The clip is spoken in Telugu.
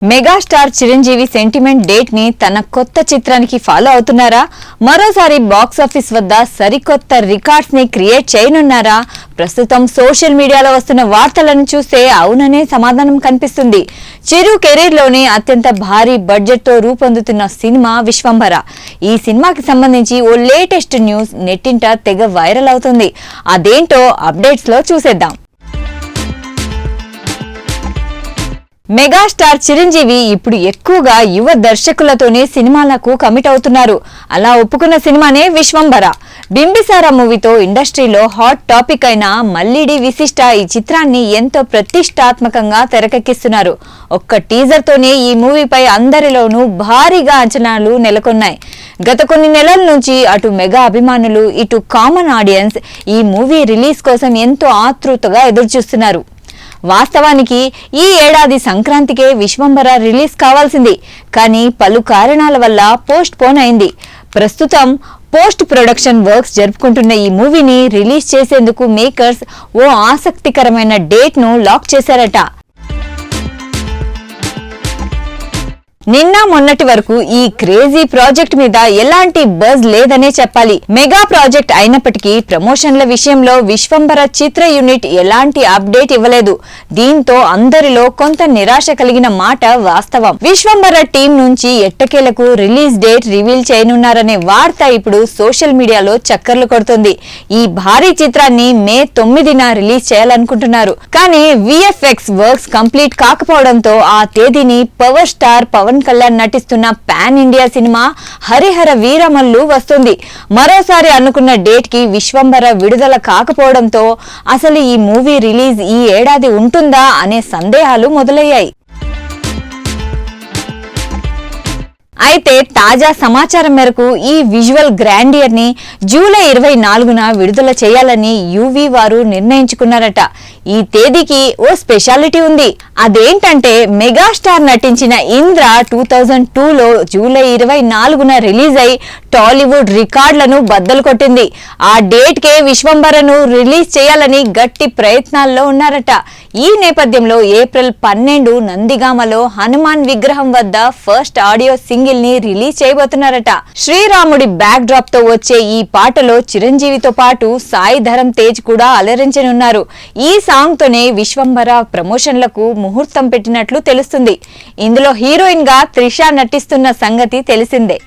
మెగాస్టార్ చిరంజీవి సెంటిమెంట్ డేట్ ని తన కొత్త చిత్రానికి ఫాలో అవుతున్నారా? మరోసారి బాక్స్ ఆఫీస్ వద్ద సరికొత్త రికార్డ్స్ ని క్రియేట్ చేయనున్నారా? ప్రస్తుతం సోషల్ మీడియాలో వస్తున్న వార్తలను చూస్తే అవుననే సమాధానం కనిపిస్తుంది. చిరు కెరీర్ లోనే అత్యంత భారీ బడ్జెట్ తో రూపొందుతున్న సినిమా విశ్వంభర. ఈ సినిమాకి సంబంధించి ఓ లేటెస్ట్ న్యూస్ నెట్టింట తెగ వైరల్ అవుతుంది. అదేంటో అప్డేట్స్ లో చూసేద్దాం. మెగాస్టార్ చిరంజీవి ఇప్పుడు ఎక్కువగా యువ దర్శకులతోనే సినిమాలకు కమిట్ అవుతున్నారు. అలా ఒప్పుకున్న సినిమానే విశ్వంభర. బింబిసారా మూవీతో ఇండస్ట్రీలో హాట్ టాపిక్ అయిన మల్లిడి విశిష్ట ఈ చిత్రాన్ని ఎంతో ప్రతిష్టాత్మకంగా తెరకెక్కిస్తున్నారు. ఒక్క టీజర్ తోనే ఈ మూవీపై అందరిలోనూ భారీగా అంచనాలు నెలకొన్నాయి. గత కొన్ని నెలల నుంచి అటు మెగా అభిమానులు ఇటు కామన్ ఆడియన్స్ ఈ మూవీ రిలీజ్ కోసం ఎంతో ఆతృతగా ఎదురుచూస్తున్నారు. వాస్తవానికి ఈ ఏడాది సంక్రాంతికే విశ్వంభర రిలీజ్ కావాల్సింది. కానీ పలు కారణాల వల్ల పోస్ట్ పోన్ అయింది. ప్రస్తుతం పోస్ట్ ప్రొడక్షన్ వర్క్స్ జరుపుకుంటున్న ఈ మూవీని రిలీజ్ చేసేందుకు మేకర్స్ ఓ ఆసక్తికరమైన డేట్ ను లాక్ చేశారట. నిన్న మొన్నటి వరకు ఈ క్రేజీ ప్రాజెక్ట్ మీద ఎలాంటి బజ్ లేదనే చెప్పాలి. మెగా ప్రాజెక్ట్ అయినప్పటికీ ప్రమోషన్ల విషయంలో విశ్వంభర చిత్ర యూనిట్ ఎలాంటి అప్డేట్ ఇవ్వలేదు. దీంతో అందరిలో కొంత నిరాశ కలిగిన మాట వాస్తవం. విశ్వంభర టీం నుంచి ఎట్టకేలకు రిలీజ్ డేట్ రివీల్ చేయనున్నారనే వార్త ఇప్పుడు సోషల్ మీడియాలో చక్కర్లు కొడుతుంది. ఈ భారీ చిత్రాన్ని మే 9న రిలీజ్ చేయాలనుకుంటున్నారు. కానీ విఎఫ్ఎక్స్ వర్క్స్ కంప్లీట్ కాకపోవడంతో ఆ తేదీని పవర్ స్టార్ పవన్ కళ్యాణ్ నటిస్తున్న pan India cinema Harihara Veeramallu వస్తుంది. మరోసారి అనుకున్న డేట్ కి విశ్వంభర విడుదల కాకపోవడంతో అసలు ఈ మూవీ రిలీజ్ ఈ ఏడాది ఉంటుందా అనే సందేహాలు మొదలయ్యాయి. అయితే తాజా సమాచారం మేరకు ఈ విజువల్ గ్రాండియర్ ని జూలై 24న విడుదల చేయాలని యువి వారు నిర్ణయించుకున్నారట. ఈ తేదీకి ఓ స్పెషాలిటీ ఉంది. అదేంటంటే మెగాస్టార్ నటించిన ఇంద్ర 2002లో జూలై 24న రిలీజ్ అయి టాలీవుడ్ రికార్డులను బద్దలు కొట్టింది. ఆ డేట్ కే విశ్వంభరను రిలీజ్ చేయాలని గట్టి ప్రయత్నాల్లో ఉన్నారట. ఈ నేపథ్యంలో ఏప్రిల్ 12 నందిగామలో హనుమాన్ విగ్రహం వద్ద ఫస్ట్ ఆడియో సింగిల్ ని రిలీజ్ చేయబోతున్నారట. శ్రీరాముడి బ్యాక్ డ్రాప్ తో వచ్చే ఈ పాటలో చిరంజీవితో పాటు సాయి ధరమ్ తేజ్ కూడా అలరించనున్నారు. ఈ సాంగ్ తోనే విశ్వంభర ప్రమోషన్లకు ముహూర్తం పెట్టినట్లు తెలుస్తుంది. ఇందులో హీరోయిన్ గా త్రిష నటిస్తున్న సంగతి తెలిసిందే.